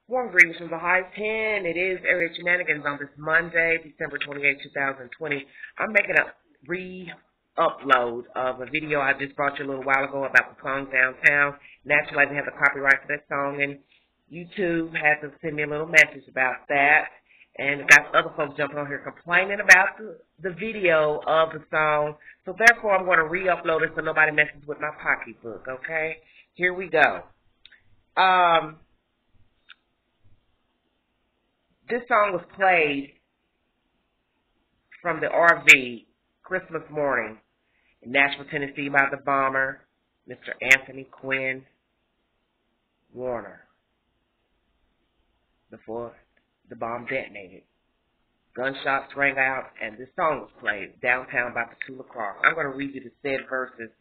Warm greetings from the High 10. It is Area Shenanigans on this Monday, December 28, 2020. I'm making a re-upload of a video I just brought you a little while ago about the song Downtown. Naturally, I didn't have the copyright for that song, and YouTube had to send me a little message about that. And got other folks jumping on here complaining about the video of the song. So therefore, I'm going to re-upload it so nobody messes with my pocketbook, okay? Here we go. This song was played from the RV Christmas morning in Nashville, Tennessee by the bomber, Mr. Anthony Quinn Warner, before the bomb detonated. Gunshots rang out, and this song was played, Downtown by Petula Clark. I'm going to read you the said verses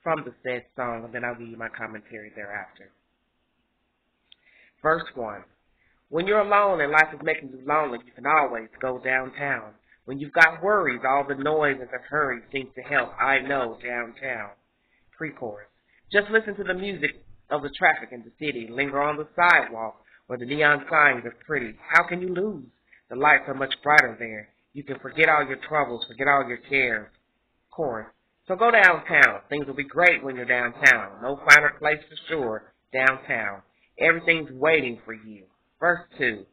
from the said song, and then I'll give you my commentary thereafter. Verse 1. When you're alone and life is making you lonely, you can always go downtown. When you've got worries, all the noise and the hurry seems to help. I know downtown. Pre-chorus. Just listen to the music of the traffic in the city. Linger on the sidewalk where the neon signs are pretty. How can you lose? The lights are much brighter there. You can forget all your troubles, forget all your cares. Chorus. So go downtown. Things will be great when you're downtown. No finer place for sure. Downtown. Everything's waiting for you. Verse 2.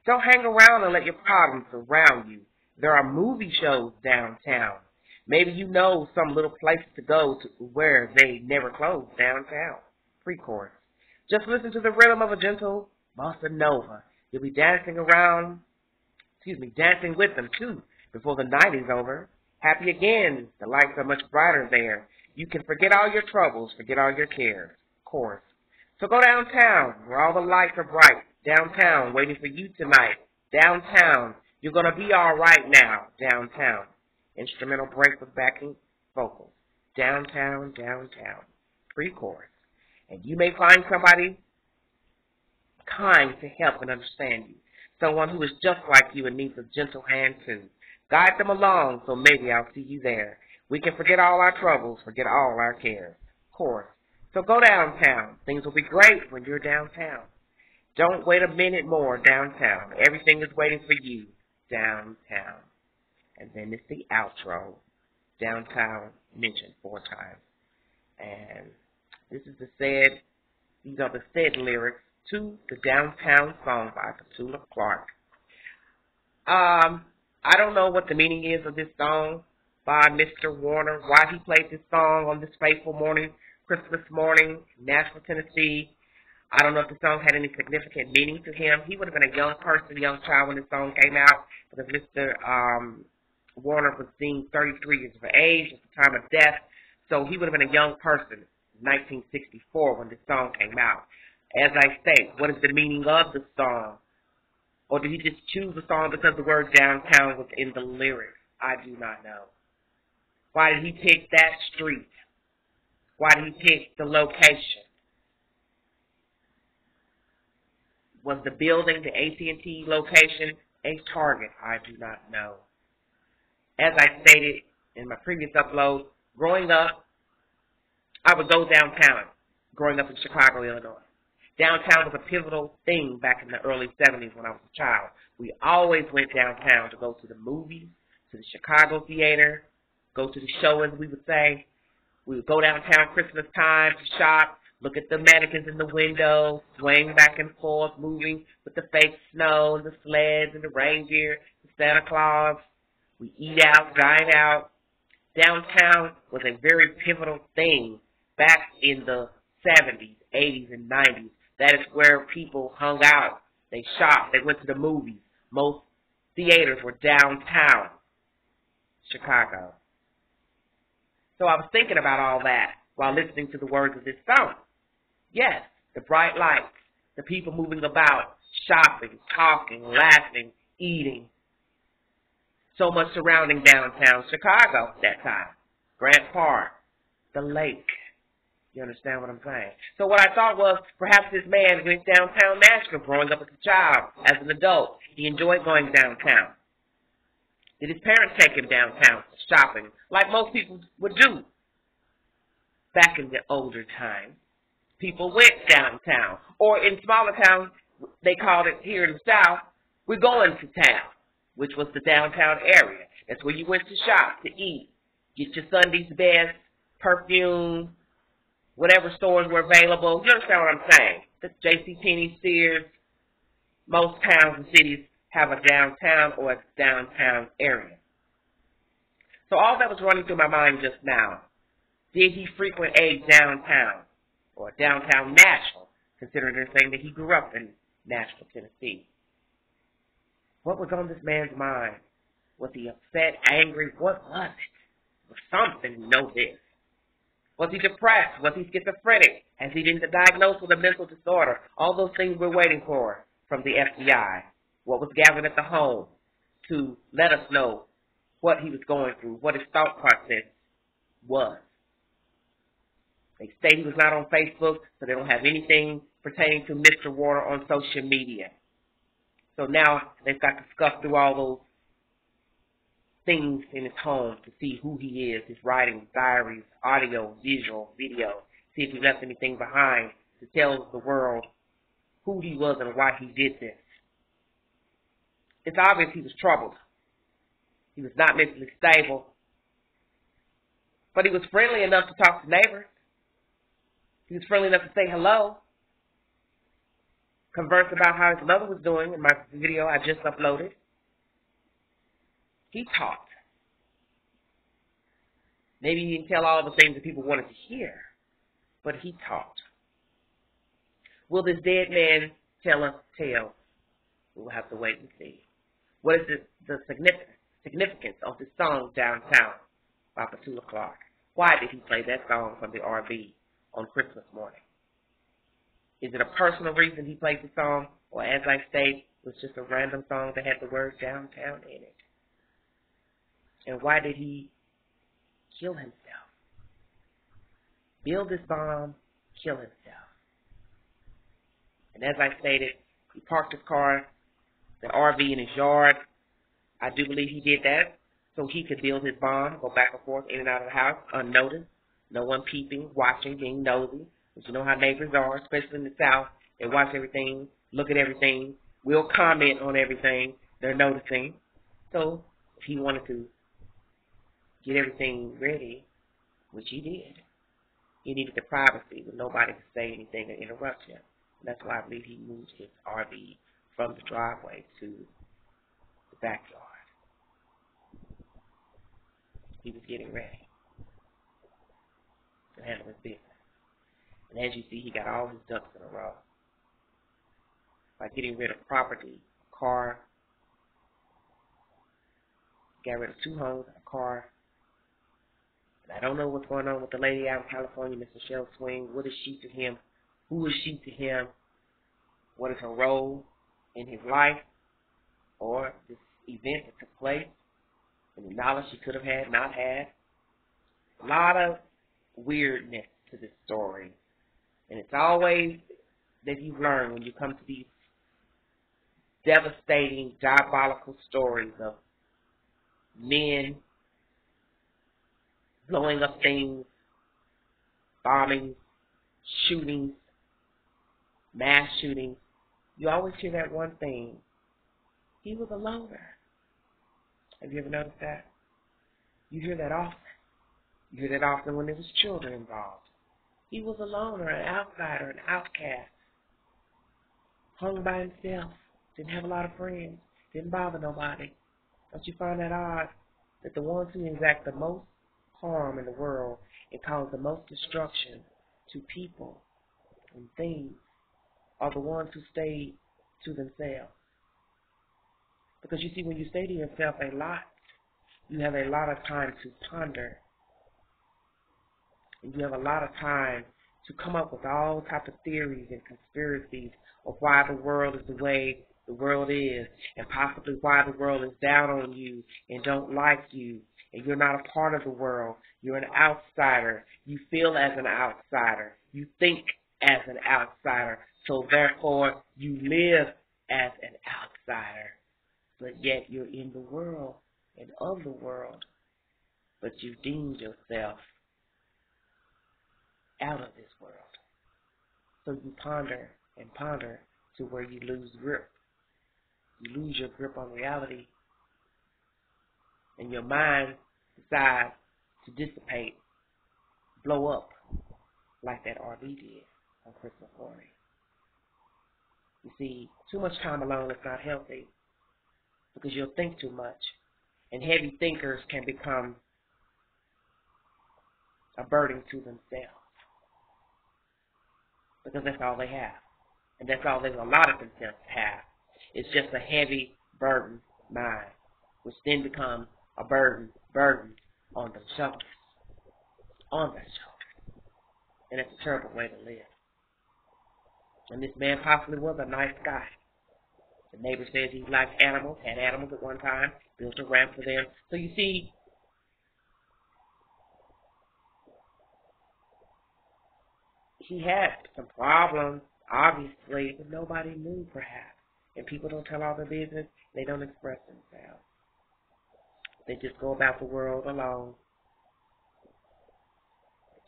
Don't hang around and let your problems surround you. There are movie shows downtown. Maybe you know some little place to go to where they never close downtown. Pre-chorus. Just listen to the rhythm of a gentle bossa nova. You'll be dancing with them too before the night is over. Happy again. The lights are much brighter there. You can forget all your troubles, forget all your cares. Chorus. So go downtown where all the lights are bright. Downtown, waiting for you tonight. Downtown, you're going to be all right now. Downtown. Instrumental break with backing vocals. Downtown, downtown. Pre-chorus. And you may find somebody kind to help and understand you. Someone who is just like you and needs a gentle hand too. Guide them along, so maybe I'll see you there. We can forget all our troubles, forget all our cares. Chorus. So go downtown. Things will be great when you're downtown. Don't wait a minute more downtown. Everything is waiting for you downtown. And then it's the outro. Downtown mentioned 4 times. And this is these are the said lyrics to the Downtown song by Petula Clark. I don't know what the meaning is of this song by Mr. Warner, why he played this song on this fateful morning, Christmas morning, Nashville, Tennessee. I don't know if the song had any significant meaning to him. He would have been a young person, young child when this song came out, because Mr. Warner was deemed 33 years of age at the time of death. So he would have been a young person in 1964 when this song came out. As I say, what is the meaning of the song? Or did he just choose the song because the word downtown was in the lyrics? I do not know. Why did he pick that street? Why did he pick the location? Was the building, the AT&T location, a target? I do not know. As I stated in my previous upload, growing up, I would go downtown, growing up in Chicago, Illinois. Downtown was a pivotal thing back in the early 70s when I was a child. We always went downtown to go to the movies, to the Chicago theater, go to the show, as we would say. We would go downtown Christmas time to shop. Look at the mannequins in the window, swaying back and forth, moving with the fake snow and the sleds and the reindeer, the Santa Claus. We eat out, dine out. Downtown was a very pivotal thing back in the 70s, 80s, and 90s. That is where people hung out. They shopped. They went to the movies. Most theaters were downtown Chicago. So I was thinking about all that while listening to the words of this song. Yes, the bright lights, the people moving about, shopping, talking, laughing, eating. So much surrounding downtown Chicago at that time. Grant Park, the lake. You understand what I'm saying? So what I thought was perhaps this man went downtown Nashville growing up as a child, as an adult. He enjoyed going downtown. Did his parents take him downtown shopping, like most people would do back in the older times? People went downtown. Or in smaller towns, they called it here in the South, we're going to town, which was the downtown area. That's where you went to shop, to eat, get your Sunday's best, perfume, whatever stores were available. You understand what I'm saying? The JCPenney, Sears, most towns and cities have a downtown or a downtown area. So all that was running through my mind just now. Did he frequent a downtown or downtown Nashville, considering they're saying that he grew up in Nashville, Tennessee? What was on this man's mind? Was he upset, angry? What was it? Was something, we know this. Was he depressed? Was he schizophrenic? Has he been diagnosed with a mental disorder? All those things we're waiting for from the FBI. What was gathered at the home to let us know what he was going through, what his thought process was. They say he was not on Facebook, so they don't have anything pertaining to Mr. Warner on social media. So now they've got to scuff through all those things in his home to see who he is, his writings, diaries, audio, visual, video, see if he left anything behind to tell the world who he was and why he did this. It's obvious he was troubled. He was not mentally stable. But he was friendly enough to talk to neighbors. He was friendly enough to say hello. Converse about how his mother was doing in my video I just uploaded. He talked. Maybe he didn't tell all the things that people wanted to hear, but he talked. Will this dead man tell us tales? We'll have to wait and see. What is the significance of this song, Downtown, by Petula Clark? Why did he play that song from the RV on Christmas morning? Is it a personal reason he played the song, or as I state, it was just a random song that had the word downtown in it? And why did he kill himself? Build this bomb, kill himself. And as I stated, he parked his car, the RV in his yard. I do believe he did that so he could build his bomb, go back and forth in and out of the house unnoticed, no one peeping, watching, being nosy. But you know how neighbors are, especially in the South. They watch everything, look at everything, will comment on everything. They're noticing. So if he wanted to get everything ready, which he did, he needed the privacy with nobody to say anything or interrupt him. And that's why I believe he moved his RV from the driveway to the backyard. He was getting ready to handle his business. And as you see, he got all his ducks in a row. By getting rid of property, a car, got rid of 2 homes, a car. And I don't know what's going on with the lady out in California, Miss Michelle Swing. What is she to him? Who is she to him? What is her role in his life or this event that took place? And the knowledge she could have had, not had. A lot of weirdness to this story. And it's always that you learn when you come to these devastating, diabolical stories of men blowing up things, bombings, shootings, mass shootings. You always hear that one thing. He was a loner. Have you ever noticed that? You hear that often. You hear that often when there was children involved. He was a loner, an outsider, an outcast. Hung by himself. Didn't have a lot of friends. Didn't bother nobody. Don't you find that odd? That the ones who exact the most harm in the world and cause the most destruction to people and things are the ones who stay to themselves. Because you see, when you stay to yourself a lot, you have a lot of time to ponder. And you have a lot of time to come up with all types of theories and conspiracies of why the world is the way the world is, and possibly why the world is down on you and don't like you, and you're not a part of the world. You're an outsider. You feel as an outsider. You think as an outsider. So therefore, you live as an outsider. But yet you're in the world and of the world. But you deemed yourself out of this world. So you ponder and ponder to where you lose grip. You lose your grip on reality, and your mind decides to dissipate, blow up, like that RV did on Christmas morning. You see, too much time alone is not healthy because you'll think too much. And heavy thinkers can become a burden to themselves because that's all they have. And that's all they've allotted themselves to have. It's just a heavy burden mind, which then becomes a burden on their shoulders. On their shoulders. And it's a terrible way to live. And this man possibly was a nice guy. The neighbor says he liked animals, had animals at one time, built a ramp for them. So you see, he had some problems, obviously, but nobody knew, perhaps. And people don't tell all their business. They don't express themselves. They just go about the world alone,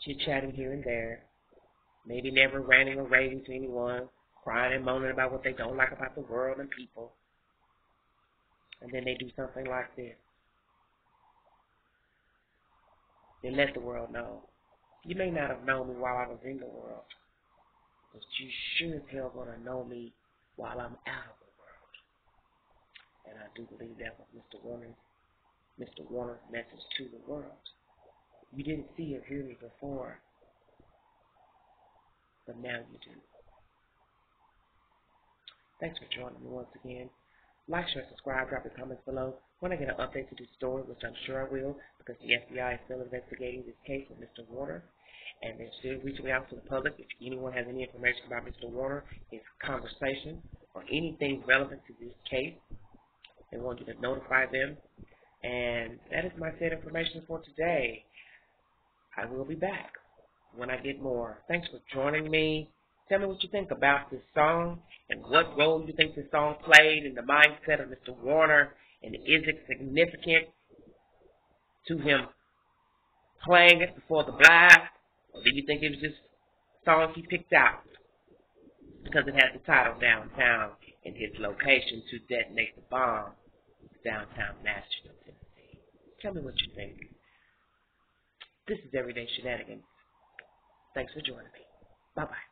chit-chatting here and there, maybe never ranting or raving to anyone, crying and moaning about what they don't like about the world and people. And then they do something like this. They let the world know. You may not have known me while I was in the world, but you sure as hell gonna know me while I'm out of the world. And I do believe that was Mr. Warner's message to the world. You didn't see or hear me before, but now you do. Thanks for joining me once again. Like, share, subscribe, drop your comments below. When I get an update to this story, which I'm sure I will, because the FBI is still investigating this case of Mr. Warner, and they're still reaching out to the public. If anyone has any information about Mr. Warner, his conversation, or anything relevant to this case, they want you to notify them. And that is my said information for today. I will be back when I get more. Thanks for joining me. Tell me what you think about this song and what role you think this song played in the mindset of Mr. Warner, and is it significant to him playing it before the blast, or do you think it was just a song he picked out because it has the title Downtown and his location to detonate the bomb downtown Nashville, Tennessee? Tell me what you think. This is Everyday Shenanigans. Thanks for joining me. Bye-bye.